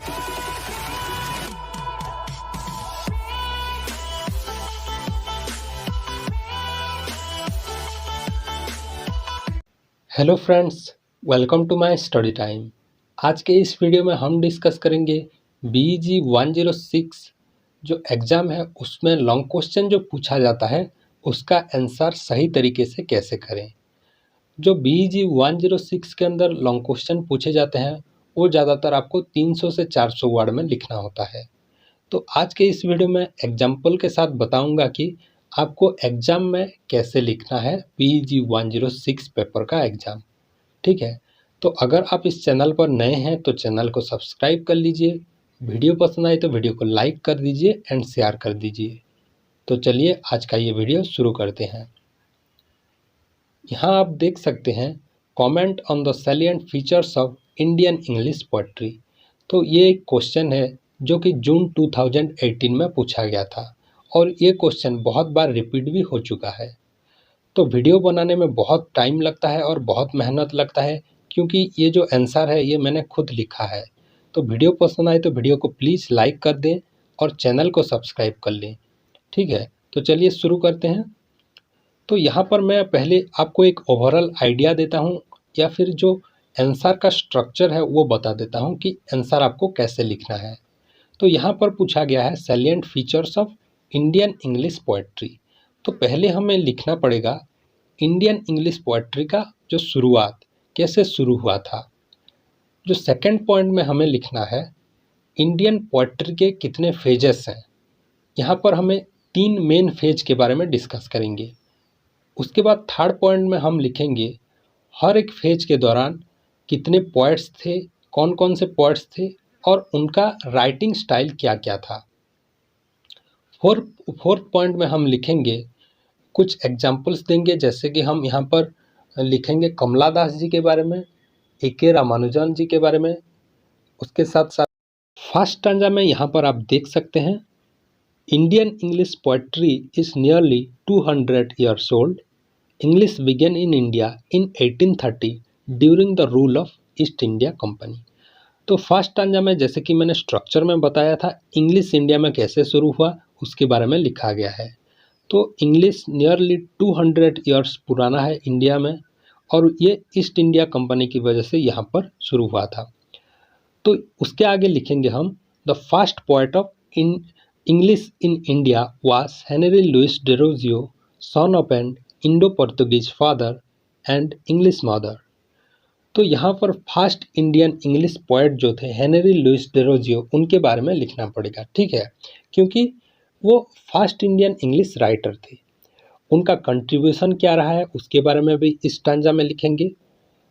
Hello friends, welcome to my study time. आज के इस वीडियो में हम डिस्कस करेंगे BEG 106 जो एग्ज़ाम है उसमें लॉन्ग क्वेश्चन जो पूछा जाता है उसका आंसर सही तरीके से कैसे करें। जो BEG 106 के अंदर लॉन्ग क्वेश्चन पूछे जाते हैं वो ज़्यादातर आपको 300 से 400 वर्ड में लिखना होता है। तो आज के इस वीडियो में एग्जाम्पल के साथ बताऊंगा कि आपको एग्ज़ाम में कैसे लिखना है BEG 106 पेपर का एग्ज़ाम। ठीक है, तो अगर आप इस चैनल पर नए हैं तो चैनल को सब्सक्राइब कर लीजिए, वीडियो पसंद आए तो वीडियो को लाइक कर दीजिए एंड शेयर कर दीजिए। तो चलिए आज का ये वीडियो शुरू करते हैं। यहाँ आप देख सकते हैं comment on the salient features of Indian English poetry. तो ये एक क्वेश्चन है जो कि जून 2018 में पूछा गया था और ये क्वेश्चन बहुत बार रिपीट भी हो चुका है। तो वीडियो बनाने में बहुत टाइम लगता है और बहुत मेहनत लगता है क्योंकि ये जो आंसर है ये मैंने खुद लिखा है। तो वीडियो पसंद आए तो वीडियो को प्लीज़ लाइक कर दें और चैनल को सब्सक्राइब कर लें। ठीक है, तो चलिए शुरू करते हैं। तो यहाँ पर मैं पहले आपको एक ओवरऑल आइडिया देता हूँ या फिर जो आंसर का स्ट्रक्चर है वो बता देता हूँ कि आंसर आपको कैसे लिखना है। तो यहाँ पर पूछा गया है salient features of Indian English poetry. तो पहले हमें लिखना पड़ेगा इंडियन इंग्लिश पोएट्री का जो शुरुआत कैसे शुरू हुआ था। जो सेकंड पॉइंट में हमें लिखना है इंडियन पोएट्री के कितने फेजेस हैं। यहाँ पर हमें 3 मेन फेज के बारे में डिस्कस करेंगे। उसके बाद थर्ड पॉइंट में हम लिखेंगे हर एक फेज के दौरान कितने पोएट्स थे, कौन कौन से पोएट्स थे और उनका राइटिंग स्टाइल क्या क्या था। फोर्थ पॉइंट में हम लिखेंगे कुछ एग्जाम्पल्स देंगे, जैसे कि हम यहाँ पर लिखेंगे कमला दास जी के बारे में, A.K. रामानुजन जी के बारे में। उसके साथ साथ फर्स्ट स्टैंजा में यहाँ पर आप देख सकते हैं Indian English poetry is nearly 200 years old. English began in India in 1830 during the rule of East India Company. तो फर्स्ट स्टैंजा में जैसे कि मैंने स्ट्रक्चर में बताया था इंग्लिश इंडिया में कैसे शुरू हुआ उसके बारे में लिखा गया है। तो इंग्लिश नियरली 200 ईयर्स पुराना है इंडिया में और ये ईस्ट इंडिया कंपनी की वजह से यहाँ पर शुरू हुआ था। तो उसके आगे लिखेंगे हम the first poet of English in India was Henry Louis Derozio, son of an Indo Portuguese father and English mother. तो यहाँ पर फर्स्ट इंडियन इंग्लिश पोएट जो थे हेनरी लुइस डेरोजियो, उनके बारे में लिखना पड़ेगा। ठीक है, क्योंकि वो फर्स्ट इंडियन इंग्लिश राइटर थे। उनका कंट्रीब्यूशन क्या रहा है उसके बारे में भी इस स्टैंजा में लिखेंगे।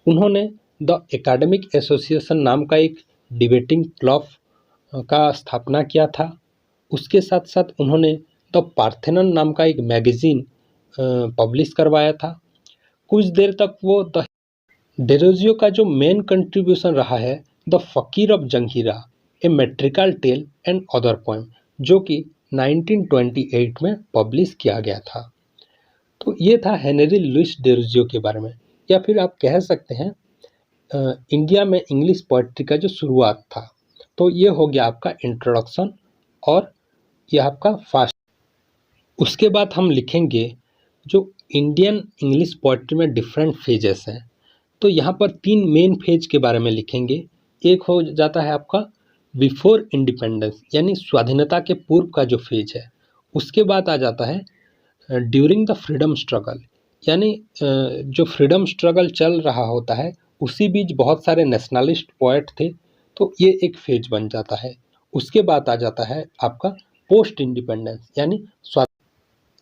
उन्होंने द एकेडमिक एसोसिएशन नाम का एक डिबेटिंग क्लब का स्थापना किया था। उसके साथ साथ उन्होंने द पार्थेनन नाम का एक मैगज़ीन पब्लिश करवाया था। कुछ देर तक वो द डेरोजियो का जो मेन कंट्रीब्यूशन रहा है the fakir of Jungheera, a metrical tale and other poem, जो कि 1928 में पब्लिश किया गया था। तो ये था हेनरी लुइस डेरोजियो के बारे में, या फिर आप कह सकते हैं इंडिया में इंग्लिश पोएट्री का जो शुरुआत था। तो ये हो गया आपका इंट्रोडक्शन और ये आपका फर्स्ट। उसके बाद हम लिखेंगे जो इंडियन इंग्लिश पोएट्री में डिफरेंट फेजेस हैं। तो यहाँ पर 3 मेन फेज के बारे में लिखेंगे। एक हो जाता है आपका बिफोर इंडिपेंडेंस यानी स्वाधीनता के पूर्व का जो फेज है। उसके बाद आ जाता है ड्यूरिंग द फ्रीडम स्ट्रगल, यानी जो फ्रीडम स्ट्रगल चल रहा होता है उसी बीच बहुत सारे नेशनलिस्ट पोएट थे, तो ये एक फेज बन जाता है। उसके बाद आ जाता है आपका पोस्ट इंडिपेंडेंस यानी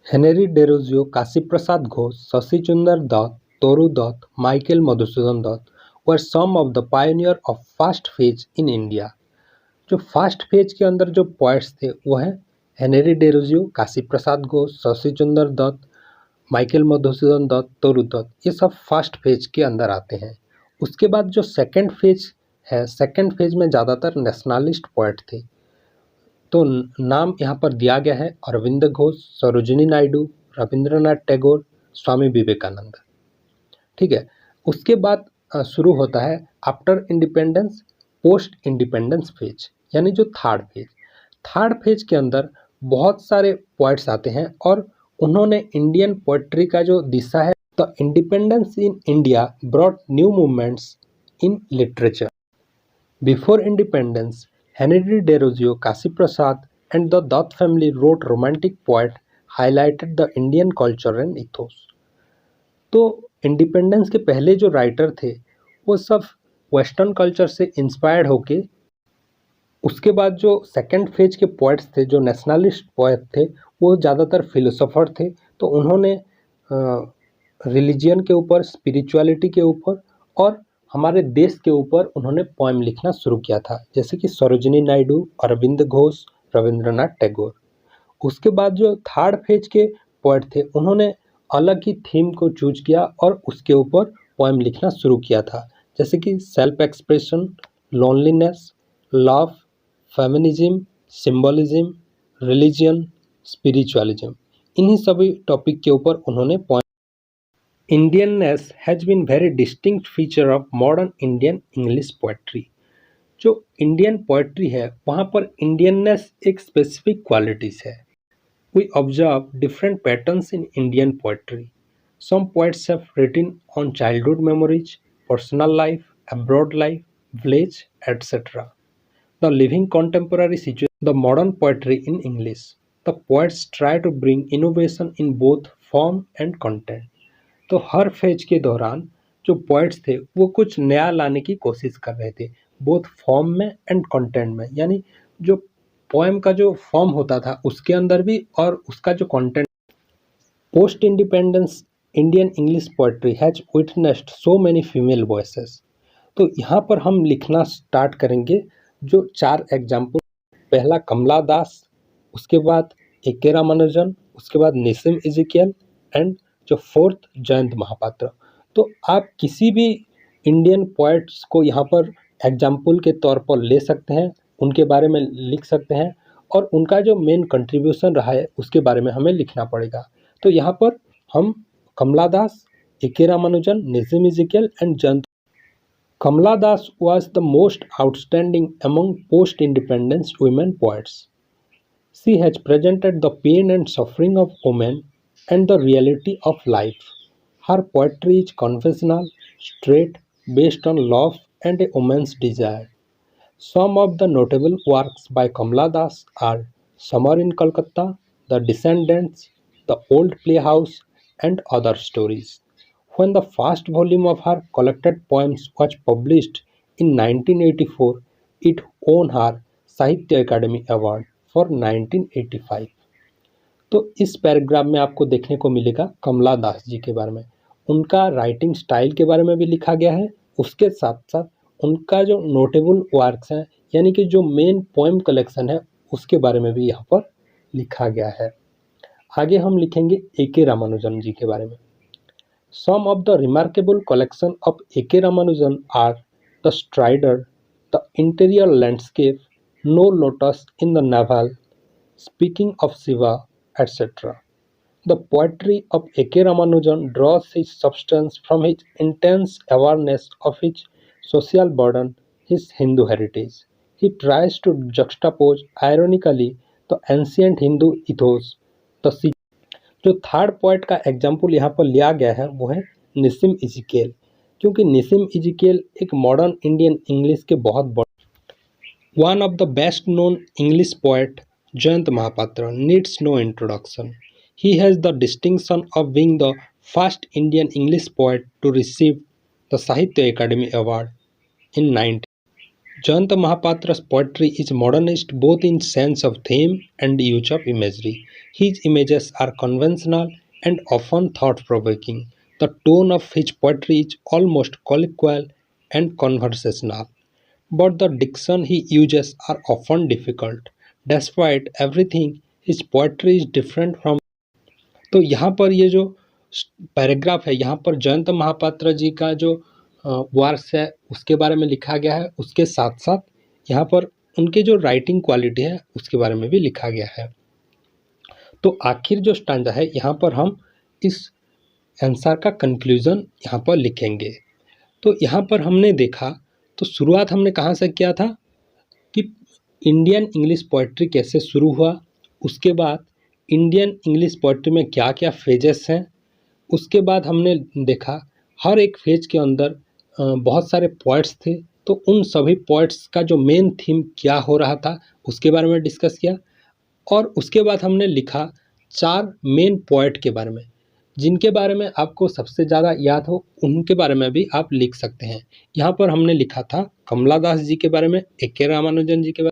Henry Derozio, Kashi Prasad Ghosh, Shashi Chandra Dutt, Toru Dutt, Michael Madhusudan Dutt were some of the pioneer of first phase in India. जो फर्स्ट फेज के अंदर जो पोएट्स थे वो हैं Henry Derozio, Kashi Prasad Ghosh, Shashi Chandra Dutt, Michael Madhusudan Dutt, Toru Dutt, ये सब फर्स्ट फेज के अंदर आते हैं। उसके बाद जो सेकंड फेज है, सेकंड फेज में ज़्यादातर नेशनलिस्ट पोएट थे। तो नाम यहाँ पर दिया गया है अरविंद घोष, सरोजिनी नायडू, रविंद्रनाथ टैगोर, स्वामी विवेकानंद। ठीक है, उसके बाद शुरू होता है after independence post independence phase यानी जो थर्ड फेज के अंदर बहुत सारे पोइट्स आते हैं और उन्होंने इंडियन पोइट्री का जो दिशा है, the independence in India brought new movements in literature. Before independence, Henry Derozio, Kashi Prasad and the Dutt family wrote romantic poet highlighted the Indian culture and ethos। तो इंडिपेंडेंस के पहले जो राइटर थे वो सब वेस्टर्न कल्चर से inspired होके, उसके बाद जो सेकंड फेज के पोइट्स थे, जो नेशनलिस्ट पोएट थे, वो ज़्यादातर फिलोसोफर थे। तो उन्होंने रिलीजियन के ऊपर, स्पिरिचुअलिटी के ऊपर और हमारे देश के ऊपर उन्होंने पोएम लिखना शुरू किया था, जैसे कि सरोजिनी नायडू, अरविंद घोष, रविंद्रनाथ टैगोर। उसके बाद जो थर्ड फेज के पोएट थे उन्होंने अलग ही थीम को चूज किया और उसके ऊपर पोएम लिखना शुरू किया था, जैसे कि self expression, loneliness, love, feminism, symbolism, religion, spiritualism. इन्हीं सभी टॉपिक के ऊपर उन्होंने poem. Indianness has been very distinct feature of modern Indian English poetry. जो इंडियन पोएट्री है वहाँ पर इंडियननेस एक स्पेसिफिक क्वालिटीज है। We observe different patterns in Indian poetry. Some poets have written on childhood memories, personal life, abroad life, village etcetera. The living contemporary situation, the modern poetry in English. The poets try to bring innovation in both form and content। तो हर phase के दौरान जो poets थे वो कुछ नया लाने की कोशिश कर रहे थे, बोथ फॉर्म में एंड कंटेंट में, यानी जो पोएम का जो फॉर्म होता था उसके अंदर भी और उसका जो content. Post independence Indian English poetry has witnessed so many female voices. तो यहाँ पर हम लिखना स्टार्ट करेंगे जो 4 एग्जाम्पल। पहला कमला दास, उसके बाद ए.के. रामानुजन, उसके बाद निसिम इजिकियल एंड जो फोर्थ जयंत महापात्र। तो आप किसी भी इंडियन पोएट्स को यहाँ पर एग्जाम्पल के तौर पर ले सकते हैं, उनके बारे में लिख सकते हैं और उनका जो मेन कंट्रीब्यूशन रहा है उसके बारे में हमें लिखना पड़ेगा। तो यहाँ पर हम कमला दास, A K. Ramanujan, Nissim Ezekiel and Jayanta. Kamala Das was the most outstanding among post-independence women poets. She has presented the pain and suffering of women and the reality of life. Her poetry is confessional, straight, based on love and a woman's desire. Some of the notable works by Kamala Das are Summer in Calcutta, The Descendants, The Old Playhouse, and Other Stories. When the first volume of her collected poems was published in 1984, it won her साहित्य Akademi award for 1985। तो इस paragraph में आपको देखने को मिलेगा कमला दास जी के बारे में, उनका राइटिंग स्टाइल के बारे में भी लिखा गया है, उसके साथ साथ उनका जो नोटेबल वर्क्स हैं यानी कि जो मेन पोएम कलेक्शन है उसके बारे में भी यहाँ पर लिखा गया है। आगे हम लिखेंगे ए.के. रामानुजन जी के बारे में। Some of the remarkable collection of A.K. Ramanujan are The Strider, The Interior Landscape, No Lotus in the Navel, Speaking of Shiva, etc. The poetry of A.K. Ramanujan draws his substance from his intense awareness of his social burden, his Hindu heritage. He tries to juxtapose ironically the ancient Hindu ethos, the जो third poet का example यहाँ पर लिया गया है वो है निसिम इजिकियल, क्योंकि निसिम इजिकियल एक मॉडर्न इंडियन इंग्लिश के बहुत बड़े। One of the best known English poet Jayanta Mahapatra needs no introduction. He has the distinction of being the first Indian English poet to receive the Sahitya Akademi award in 19। Jayanta Mahapatra's poetry is modernist both in sense of theme and use of imagery. His images are conventional and often thought-provoking. The tone of his poetry is almost colloquial and conversational, but the diction he uses are often difficult. Despite everything, his poetry is different from। तो यहाँ पर ये जो paragraph है यहाँ पर जयंत महापात्र जी का जो वर्क्स है उसके बारे में लिखा गया है, उसके साथ साथ यहाँ पर उनके जो राइटिंग क्वालिटी है उसके बारे में भी लिखा गया है। तो आखिर जो स्टैंजा है यहाँ पर हम इस आंसर का कंक्लूजन यहाँ पर लिखेंगे। तो यहाँ पर हमने देखा तो शुरुआत हमने कहाँ से किया था कि इंडियन इंग्लिश पोइट्री कैसे शुरू हुआ, उसके बाद इंडियन इंग्लिश पोइट्री में क्या क्या फेजेस हैं, उसके बाद हमने देखा हर एक फेज के अंदर बहुत सारे पोइट्स थे, तो उन सभी पोइट्स का जो मेन थीम क्या हो रहा था उसके बारे में डिस्कस किया। और उसके बाद हमने लिखा 4 मेन पोइट के बारे में, जिनके बारे में आपको सबसे ज़्यादा याद हो उनके बारे में भी आप लिख सकते हैं। यहाँ पर हमने लिखा था कमला दास जी के बारे में, ए के रामानुजन जी के बारे में,